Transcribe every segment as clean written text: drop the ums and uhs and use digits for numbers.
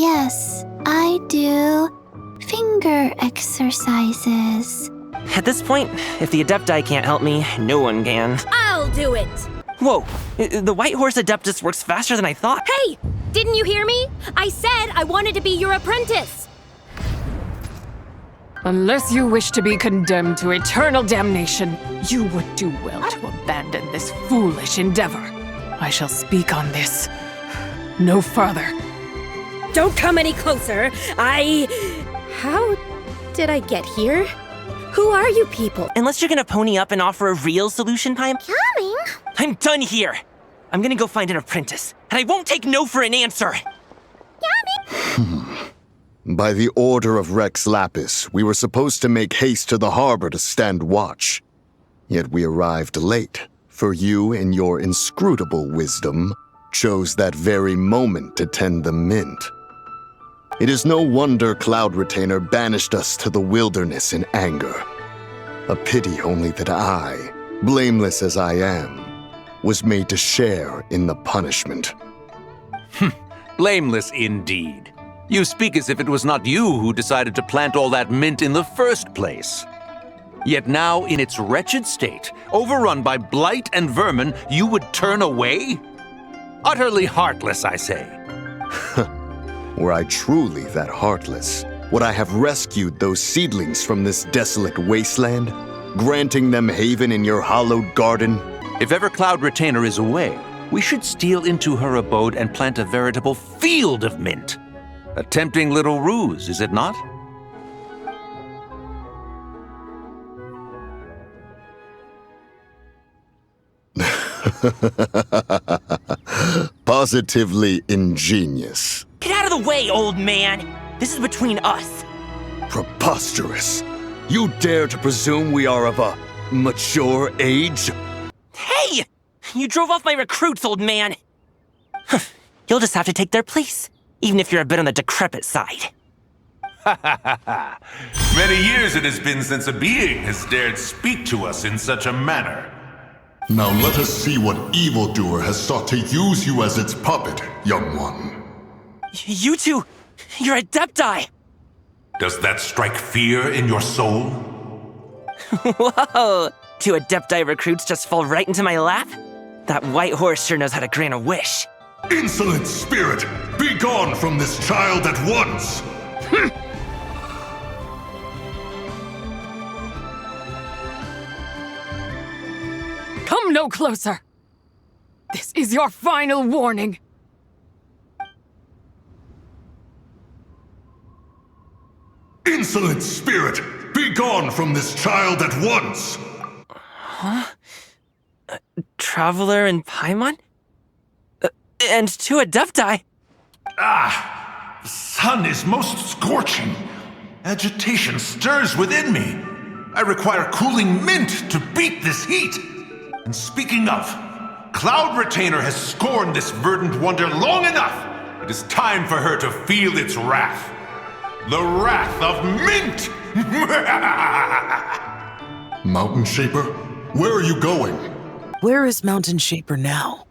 Yes, I do finger exercises. At this point, if the Adepti can't help me, no one can. I'll do it! Whoa, the White Horse Adeptus works faster than I thought. Hey! Didn't you hear me? I said I wanted to be your apprentice! Unless you wish to be condemned to eternal damnation, you would do well to abandon this foolish endeavor. I shall speak on this. No further. Don't come any closer. How did I get here? Who are you people? Unless you're gonna pony up and offer a real solution, Paimon. Coming? I'm done here. I'm gonna go find an apprentice, and I won't take no for an answer. By the order of Rex Lapis, we were supposed to make haste to the harbor to stand watch. Yet we arrived late, for you, in your inscrutable wisdom, chose that very moment to tend the mint. It is no wonder Cloud Retainer banished us to the wilderness in anger. A pity only that I, blameless as I am, was made to share in the punishment. Blameless indeed. You speak as if it was not you who decided to plant all that mint in the first place. Yet now, in its wretched state, overrun by blight and vermin, you would turn away? Utterly heartless, I say. Were I truly that heartless, would I have rescued those seedlings from this desolate wasteland, granting them haven in your hallowed garden? If ever Cloud Retainer is away, we should steal into her abode and plant a veritable field of mint. A tempting little ruse, is it not? Positively ingenious. Get out of the way, old man. This is between us. Preposterous. You dare to presume we are of a mature age? Hey! You drove off my recruits, old man. You'll just have to take their place, even if you're a bit on the decrepit side. Many years it has been since a being has dared speak to us in such a manner. Now let us see what evildoer has sought to use you as its puppet, young one. You two, you're Adepti. Does that strike fear in your soul? Whoa! Two Adepti recruits just fall right into my lap? That white horse sure knows how to grant a wish. Insolent spirit, be gone from this child at once! Come no closer! This is your final warning. Insolent spirit, be gone from this child at once! Huh? Traveler and Paimon? And two Adepti? Ah! The sun is most scorching. Agitation stirs within me. I require cooling mint to beat this heat. And speaking of, Cloud Retainer has scorned this verdant wonder long enough. It is time for her to feel its wrath. The wrath of mint! Mountain Shaper, where are you going? Where is Mountain Shaper now?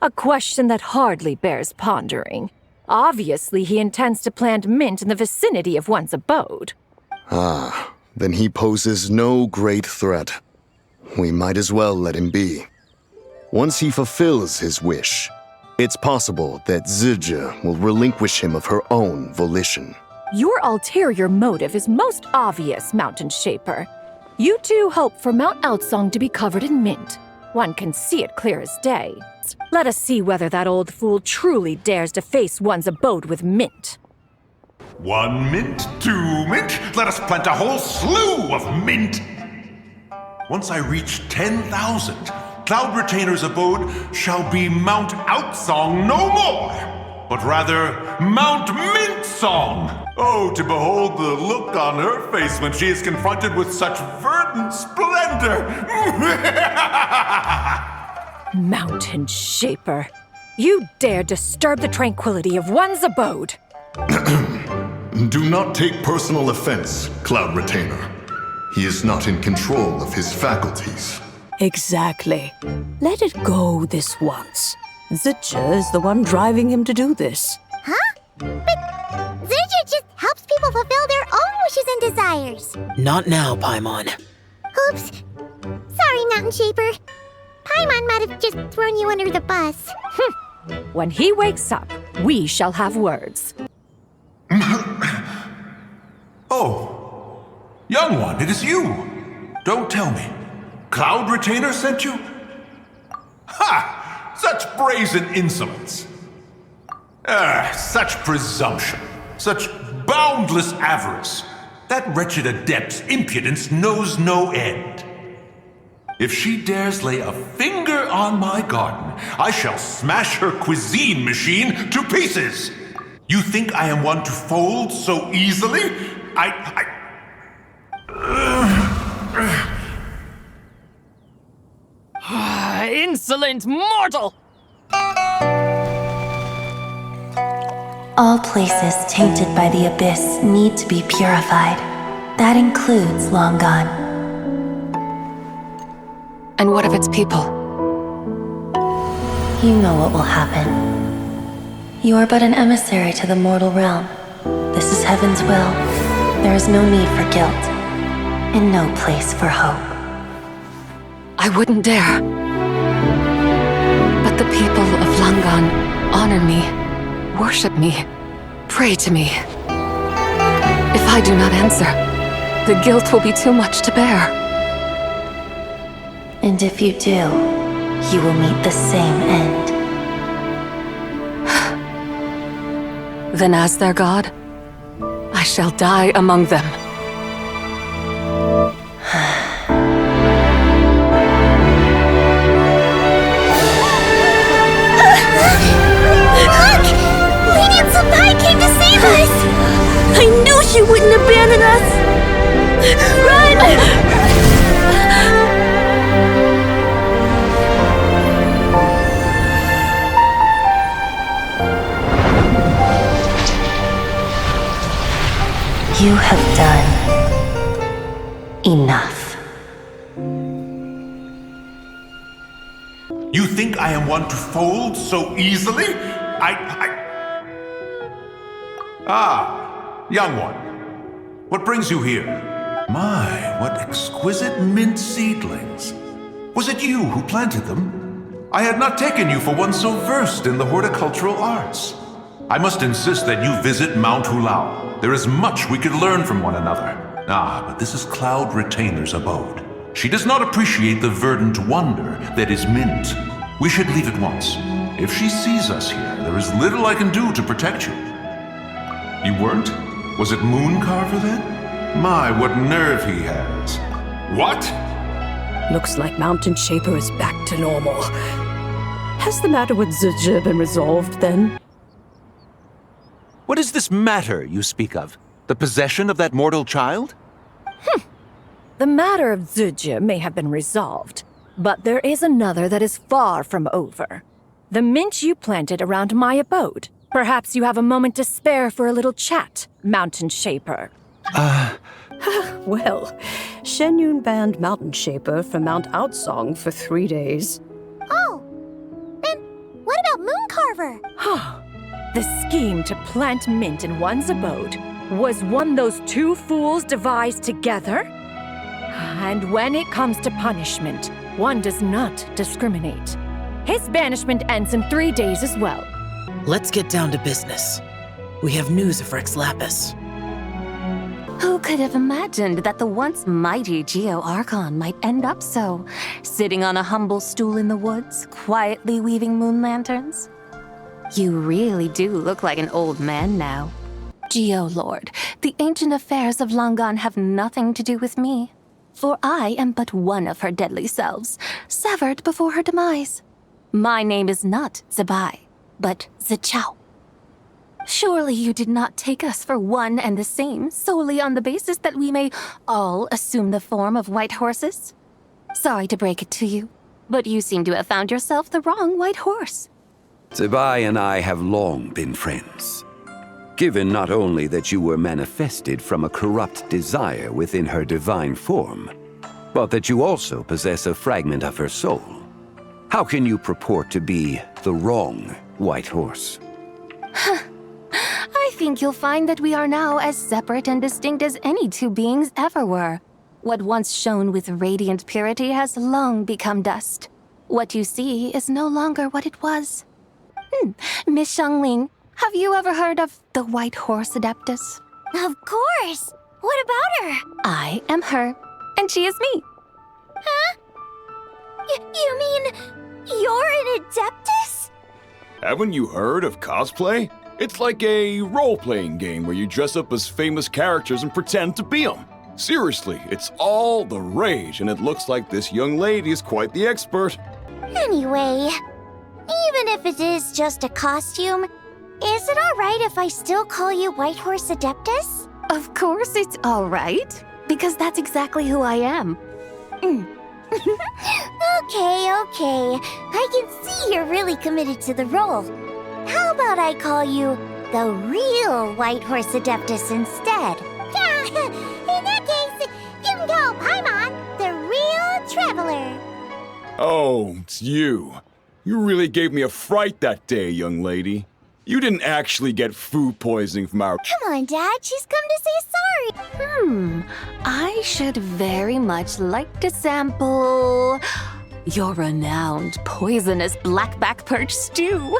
A question that hardly bears pondering. Obviously, he intends to plant mint in the vicinity of one's abode. Ah, then he poses no great threat. We might as well let him be. Once he fulfills his wish, it's possible that Zijia will relinquish him of her own volition. Your ulterior motive is most obvious, Mountain Shaper. You two hope for Mount Outsong to be covered in mint. One can see it clear as day. Let us see whether that old fool truly dares to face one's abode with mint. 1 mint, 2 mint, let us plant a whole slew of mint! Once I reach 10,000, Cloud Retainer's abode shall be Mount Outsong no more, but rather Mount Mintsong! Oh, to behold the look on her face when she is confronted with such verdant splendor! Mountain Shaper, you dare disturb the tranquility of one's abode! Do not take personal offense, Cloud Retainer. He is not in control of his faculties. Exactly. Let it go this once. Zijia is the one driving him to do this. Huh? Zurger just helps people fulfill their own wishes and desires. Not now, Paimon. Oops. Sorry, Mountain Shaper. Paimon might have just thrown you under the bus. When he wakes up, we shall have words. Oh, young one, it is you. Don't tell me. Cloud Retainer sent you? Ha! Such brazen insolence. Such presumption. Such boundless avarice. That wretched adept's impudence knows no end. If she dares lay a finger on my garden, I shall smash her cuisine machine to pieces. You think I am one to fold so easily? Insolent mortal! All places tainted by the abyss need to be purified. That includes Long Gone. And what of its people? You know what will happen. You are but an emissary to the mortal realm. This is Heaven's will. There is no need for guilt, and no place for hope. I wouldn't dare. But the people of Langan honor me, worship me, pray to me. If I do not answer, the guilt will be too much to bear. And if you do, you will meet the same end. Then as their god, I shall die among them. Look! Lenient Senpai came to save us! I knew she wouldn't abandon us! Run! You have done enough. You think I am one to fold so easily? Ah, young one. What brings you here? My, what exquisite mint seedlings. Was it you who planted them? I had not taken you for one so versed in the horticultural arts. I must insist that you visit Mount Hulao. There is much we could learn from one another. Ah, but this is Cloud Retainer's abode. She does not appreciate the verdant wonder that is mint. We should leave at once. If she sees us here, there is little I can do to protect you. You weren't? Was it Mooncarver then? My, what nerve he has. What? Looks like Mountain Shaper is back to normal. Has the matter with Zurger been resolved then? What is this matter you speak of? The possession of that mortal child? The matter of Zurger may have been resolved, but there is another that is far from over. The mint you planted around my abode. Perhaps you have a moment to spare for a little chat, Mountain Shaper. Well, Shenyun banned Mountain Shaper from Mount Outsong for 3 days. Oh, then what about Mooncarver? The scheme to plant mint in one's abode was one those two fools devised together? And when it comes to punishment, one does not discriminate. His banishment ends in 3 days as well. Let's get down to business. We have news of Rex Lapis. Who could have imagined that the once mighty Geo-Archon might end up so, sitting on a humble stool in the woods, quietly weaving moon lanterns? You really do look like an old man now. Geo-Lord, the ancient affairs of Langan have nothing to do with me, for I am but one of her deadly selves, severed before her demise. My name is not Zabai, but Zichao. Surely you did not take us for one and the same solely on the basis that we may all assume the form of white horses? Sorry to break it to you, but you seem to have found yourself the wrong white horse. Zabai and I have long been friends. Given not only that you were manifested from a corrupt desire within her divine form, but that you also possess a fragment of her soul, how can you purport to be the wrong white horse? think you'll find that we are now as separate and distinct as any two beings ever were. What once shone with radiant purity has long become dust. What you see is no longer what it was. Miss Xiangling, have you ever heard of the White Horse Adeptus? Of course! What about her? I am her, and she is me. Huh? You mean you're an adeptus? Haven't you heard of cosplay? It's like a role-playing game where you dress up as famous characters and pretend to be them. Seriously, it's all the rage, and it looks like this young lady is quite the expert. Anyway, even if it is just a costume, is it alright if I still call you White Horse Adeptus? Of course it's all right, because that's exactly who I am. Okay. I can see you're really committed to the role. How about I call you the real White Horse Adeptus instead? In that case, you can call Paimon the real traveler. Oh, it's you. You really gave me a fright that day, young lady. You didn't actually get food poisoning from our— Come on, Dad. She's come to say sorry. I should very much like to sample your renowned poisonous blackback perch stew.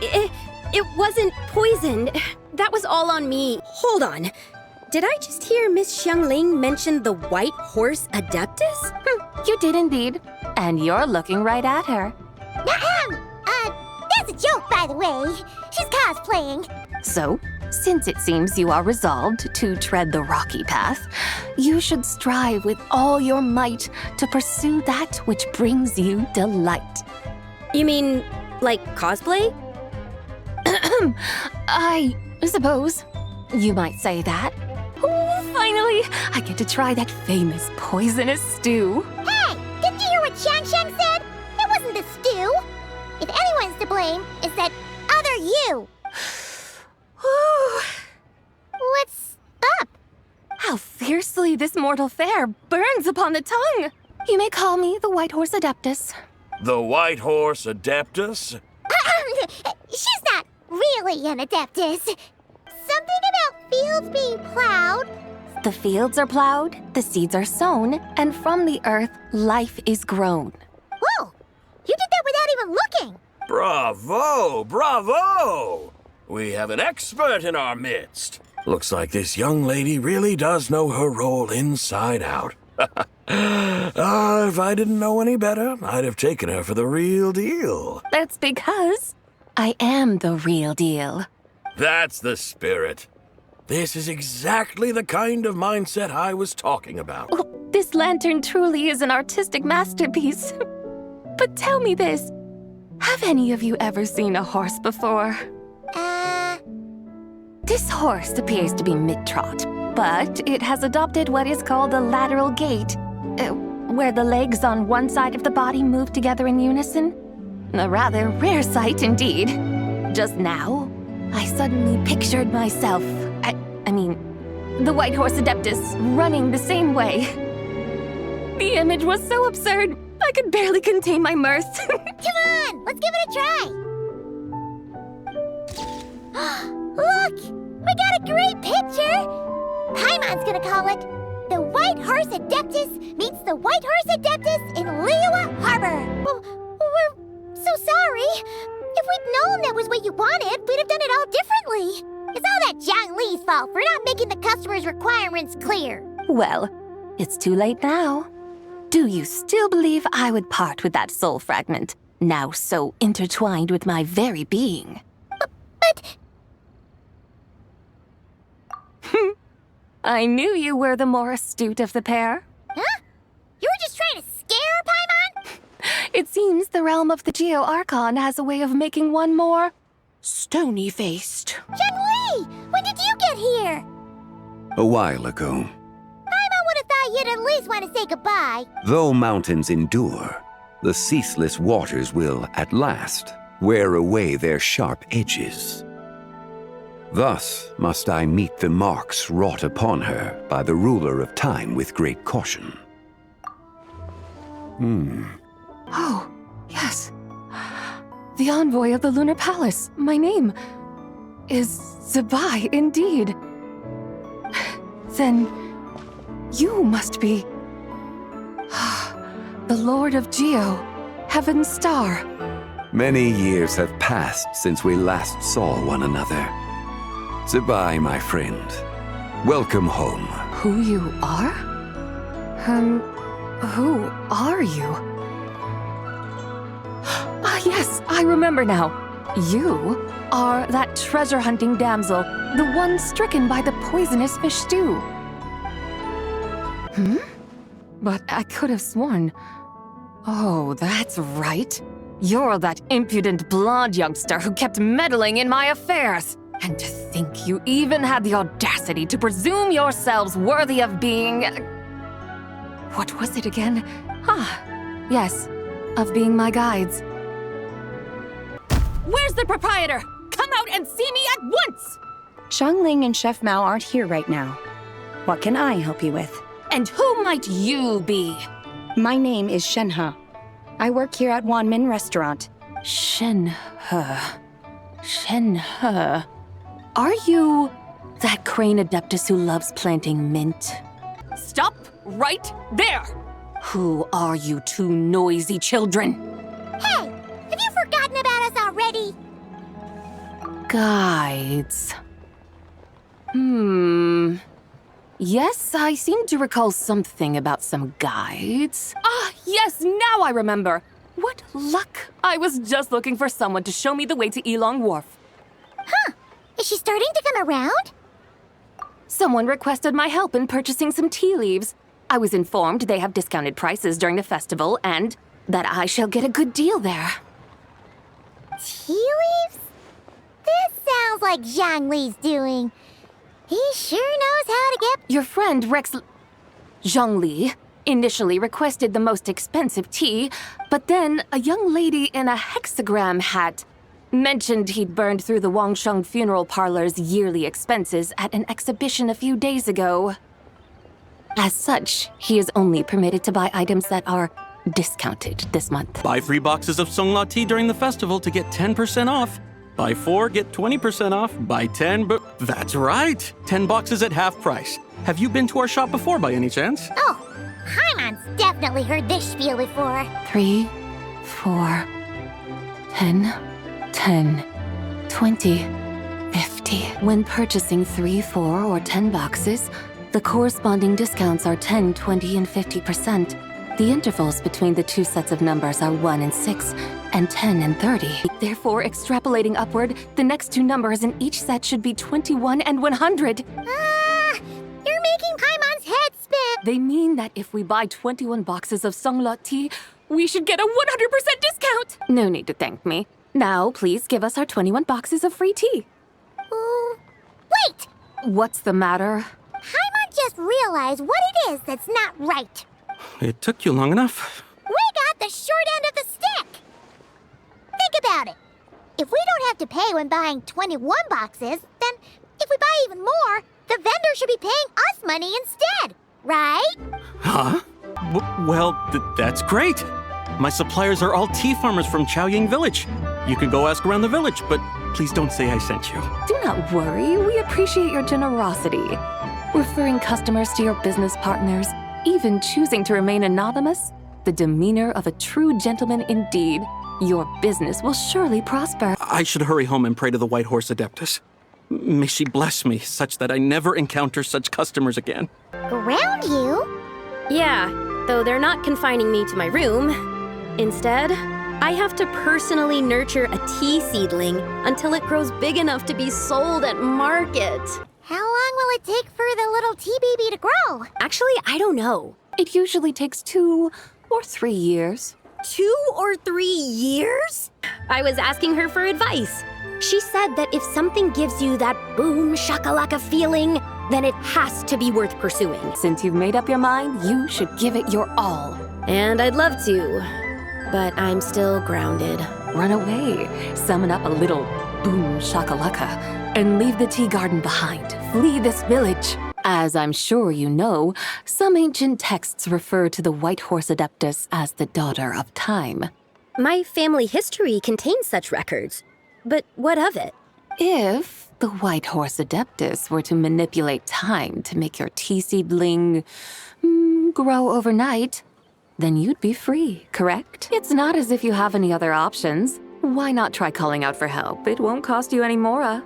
It wasn't poisoned. That was all on me. Hold on. Did I just hear Miss Xiangling mention the White Horse Adeptus? You did indeed. And you're looking right at her. That's a joke, by the way. She's cosplaying. So, since it seems you are resolved to tread the rocky path, you should strive with all your might to pursue that which brings you delight. You mean, like cosplay? I suppose you might say that. Ooh, finally, I get to try that famous poisonous stew. Hey, didn't you hear what Shang said? It wasn't the stew. If anyone's to blame, it's that other you. What's up? How fiercely this mortal fare burns upon the tongue. You may call me the White Horse Adeptus. The White Horse Adeptus? She's not really an adeptus. Something about fields being plowed. The fields are plowed, the seeds are sown, and from the earth, life is grown. Whoa! You did that without even looking. Bravo! Bravo! We have an expert in our midst. Looks like this young lady really does know her role inside out. If I didn't know any better, I'd have taken her for the real deal. That's because I am the real deal. That's the spirit. This is exactly the kind of mindset I was talking about. Oh, this lantern truly is an artistic masterpiece. But tell me this, have any of you ever seen a horse before? This horse appears to be mid-trot, but it has adopted what is called a lateral gait, where the legs on one side of the body move together in unison. A rather rare sight indeed. Just now, I suddenly pictured myself, I mean, the White Horse Adeptus running the same way. The image was so absurd, I could barely contain my mirth. Come on, let's give it a try. Look, we got a great picture. Paimon's gonna call it the White Horse Adeptus meets the White Horse Adeptus in Liyue Harbor. We're so sorry. If we'd known that was what you wanted, we'd have done it all differently. It's all that Zhang Li's fault for not making the customer's requirements clear. Well, it's too late now. Do you still believe I would part with that soul fragment, now so intertwined with my very being? But... I knew you were the more astute of the pair. Huh? You were just trying to scare Paimon? It seems the realm of the Geo-Archon has a way of making one more stony-faced. Zhang Li, when did you get here? A while ago. Paimon would have thought you'd at least want to say goodbye. Though mountains endure, the ceaseless waters will, at last, wear away their sharp edges. Thus must I meet the marks wrought upon her by the ruler of time with great caution. Oh, yes. The envoy of the Lunar Palace. My name is Zabai, indeed. Then you must be the Lord of Geo, Heaven's Star. Many years have passed since we last saw one another. Zabai, my friend. Welcome home. Who you are? Who are you? Ah, yes, I remember now. You are that treasure-hunting damsel, the one stricken by the poisonous fish stew. But I could have sworn... Oh, that's right. You're that impudent blonde youngster who kept meddling in my affairs. And to think you even had the audacity to presume yourselves worthy of being... What was it again? Yes, of being my guides. Where's the proprietor? Come out and see me at once! Xiangling and Chef Mao aren't here right now. What can I help you with? And who might you be? My name is Shenhe. I work here at Wanmin Restaurant. Shenhe. Shenhe. Are you that crane adeptus who loves planting mint? Stop right there! Who are you two noisy children? Hey, have you forgotten about us already? Guides. Yes, I seem to recall something about some guides. Ah, yes, now I remember. What luck! I was just looking for someone to show me the way to Elong Wharf. Huh. Is she starting to come around? Someone requested my help in purchasing some tea leaves. I was informed they have discounted prices during the festival and that I shall get a good deal there. Tea leaves? This sounds like Zhang Li's doing. He sure knows how to get... Your friend Rex... Zhang Li initially requested the most expensive tea, but then a young lady in a hexagram hat mentioned he'd burned through the Wangsheng Funeral Parlor's yearly expenses at an exhibition a few days ago. As such, he is only permitted to buy items that are discounted this month. Buy 3 boxes of Songlot tea during the festival to get 10% off. Buy 4, get 20% off. Buy 10, but that's right. 10 boxes at half price. Have you been to our shop before by any chance? Oh, Haimon's definitely heard this spiel before. 3, 4, 10, 10, 20, 50. When purchasing 3, 4, or 10 boxes, the corresponding discounts are 10, 20, and 50%. The intervals between the two sets of numbers are 1 and 6, and 10 and 30. Therefore, extrapolating upward, the next two numbers in each set should be 21 and 100. You're making Paimon's head spin. They mean that if we buy 21 boxes of Songlot tea, we should get a 100% discount. No need to thank me. Now, please give us our 21 boxes of free tea. Wait! What's the matter? Paimon just realized what it is that's not right. It took you long enough. We got the short end of the stick. Think about it. If we don't have to pay when buying 21 boxes, then if we buy even more, the vendor should be paying us money instead, right? Huh? Well, that's great. My suppliers are all tea farmers from Chaoying Village. You can go ask around the village, but please don't say I sent you. Do not worry, we appreciate your generosity. Referring customers to your business partners, even choosing to remain anonymous, the demeanor of a true gentleman indeed. Your business will surely prosper. I should hurry home and pray to the White Horse Adeptus. May she bless me such that I never encounter such customers again. Ground you? Yeah, though they're not confining me to my room. Instead, I have to personally nurture a tea seedling until it grows big enough to be sold at market. How long will it take for the little tea baby to grow? Actually, I don't know. It usually takes 2 or 3 years. 2 or 3 years? I was asking her for advice. She said that if something gives you that boom shakalaka feeling, then it has to be worth pursuing. Since you've made up your mind, you should give it your all. And I'd love to, but I'm still grounded. Run away, summon up a little boom shakalaka, and leave the tea garden behind. Flee this village. As I'm sure you know, some ancient texts refer to the White Horse Adeptus as the daughter of time. My family history contains such records. But what of it? If the White Horse Adeptus were to manipulate time to make your tea seedling grow overnight, then you'd be free, correct? It's not as if you have any other options. Why not try calling out for help? It won't cost you any more.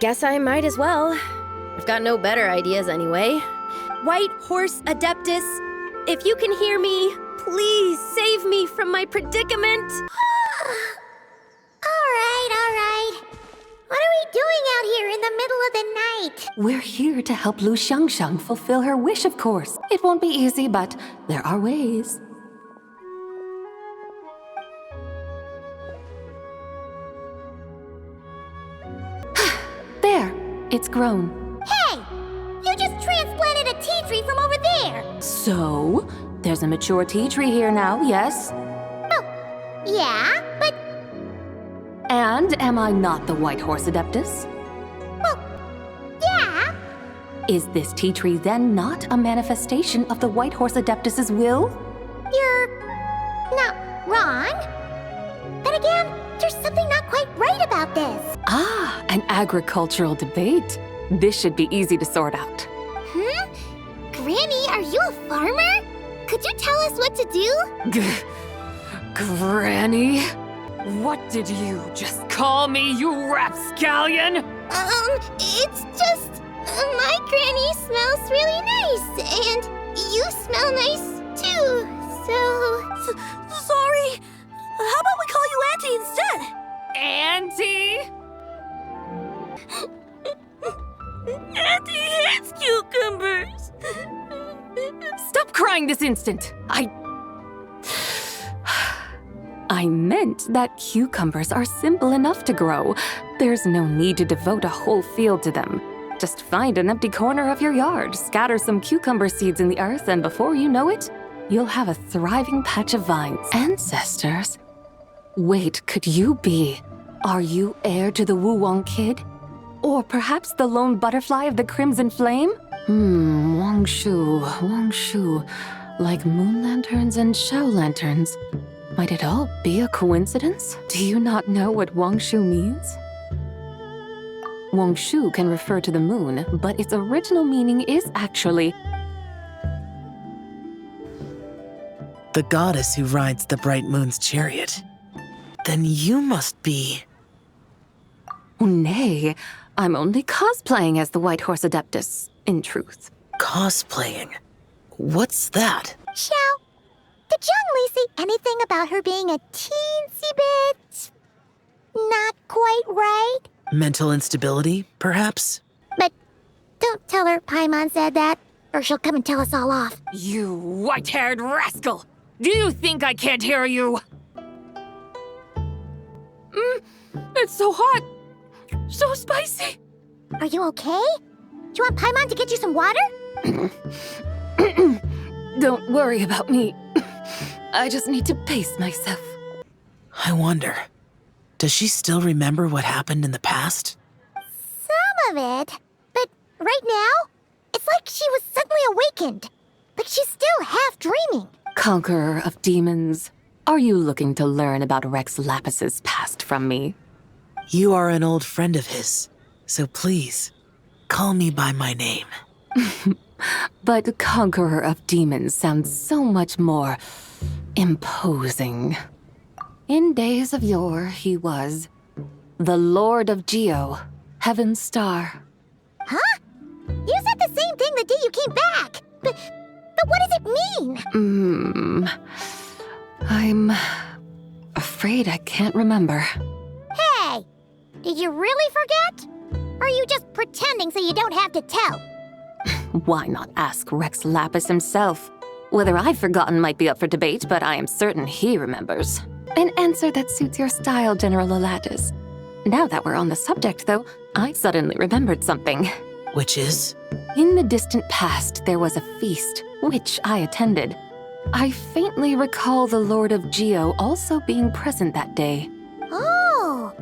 Guess I might as well. I've got no better ideas anyway. White Horse Adeptus, if you can hear me, please save me from my predicament. All right. What are we doing out here in the middle of the night? We're here to help Lu Xiangxiang fulfill her wish, of course. It won't be easy, but there are ways. There, it's grown. Hey! You just transplanted a tea tree from over there! So, there's a mature tea tree here now, yes? Oh, yeah, but... And am I not the White Horse Adeptus? Well, yeah. Is this tea tree then not a manifestation of the White Horse Adeptus's will? You're not wrong. But again, there's something not quite right about this. Ah, an agricultural debate. This should be easy to sort out. Granny, are you a farmer? Could you tell us what to do? Granny? What did you just call me, you rapscallion? It's just... my granny smells really nice, and you smell nice too, so... Sorry. How about we call you Auntie instead? Auntie? Auntie hates cucumbers. Stop crying this instant! I meant that cucumbers are simple enough to grow. There's no need to devote a whole field to them. Just find an empty corner of your yard, scatter some cucumber seeds in the earth, and before you know it, you'll have a thriving patch of vines. Ancestors? Wait, could you be? Are you heir to the Wu Wang kid? Or perhaps the lone butterfly of the Crimson Flame? Wang Shu. Like moon lanterns and Shao lanterns. Might it all be a coincidence? Do you not know what Wang Shu means? Wang Shu can refer to the moon, but its original meaning is actually the goddess who rides the bright moon's chariot. Then you must be... Nay, I'm only cosplaying as the White Horse Adeptus, in truth. Cosplaying? What's that? Xiao, did Zhang Li say anything about her being a teensy bit... not quite right? Mental instability, perhaps? But don't tell her Paimon said that, or she'll come and tell us all off. You white-haired rascal! Do you think I can't hear you? It's so hot! So spicy! Are you okay? Do you want Paimon to get you some water? Don't worry about me. I just need to pace myself. I wonder, does she still remember what happened in the past? Some of it. But right now, it's like she was suddenly awakened. Like she's still half dreaming. Conqueror of demons, are you looking to learn about Rex Lapis's past from me? You are an old friend of his, so please, call me by my name. But Conqueror of Demons sounds so much more imposing. In days of yore, he was the Lord of Geo, Heaven's Star. Huh? You said the same thing the day you came back. But what does it mean? I'm afraid I can't remember. Hey! Did you really forget? Or are you just pretending so you don't have to tell? Why not ask Rex Lapis himself? Whether I've forgotten might be up for debate, but I am certain he remembers. An answer that suits your style, General Elatus. Now that we're on the subject, though, I suddenly remembered something. Which is? In the distant past, there was a feast, which I attended. I faintly recall the Lord of Geo also being present that day. Oh!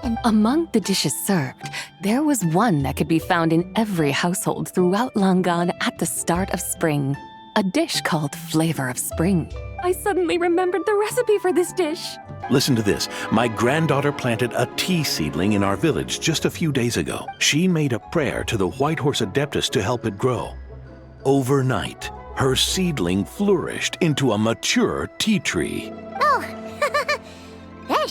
And among the dishes served, there was one that could be found in every household throughout Langan at the start of spring. A dish called Flavor of Spring. I suddenly remembered the recipe for this dish. Listen to this. My granddaughter planted a tea seedling in our village just a few days ago. She made a prayer to the White Horse Adeptus to help it grow. Overnight, her seedling flourished into a mature tea tree. Oh,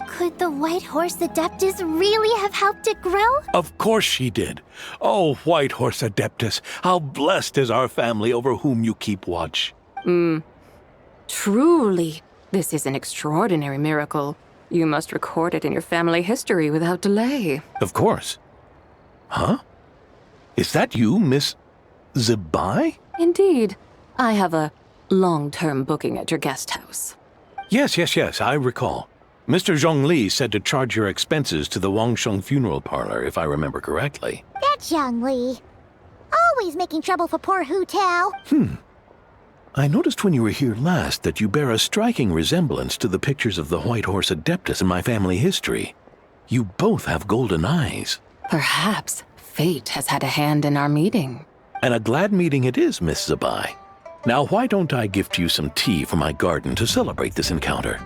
could the White Horse Adeptus really have helped it grow? Of course she did. Oh, White Horse Adeptus, how blessed is our family over whom you keep watch. Truly, this is an extraordinary miracle. You must record it in your family history without delay. Of course. Huh? Is that you, Miss Zebai? Indeed. I have a long-term booking at your guest house. Yes, I recall. Mr. Zhongli said to charge your expenses to the Wangsheng funeral parlor, if I remember correctly. That's Young Li. Always making trouble for poor Hu Tao. I noticed when you were here last that you bear a striking resemblance to the pictures of the White Horse Adeptus in my family history. You both have golden eyes. Perhaps fate has had a hand in our meeting. And a glad meeting it is, Miss Zebai. Now, why don't I gift you some tea from my garden to celebrate this encounter?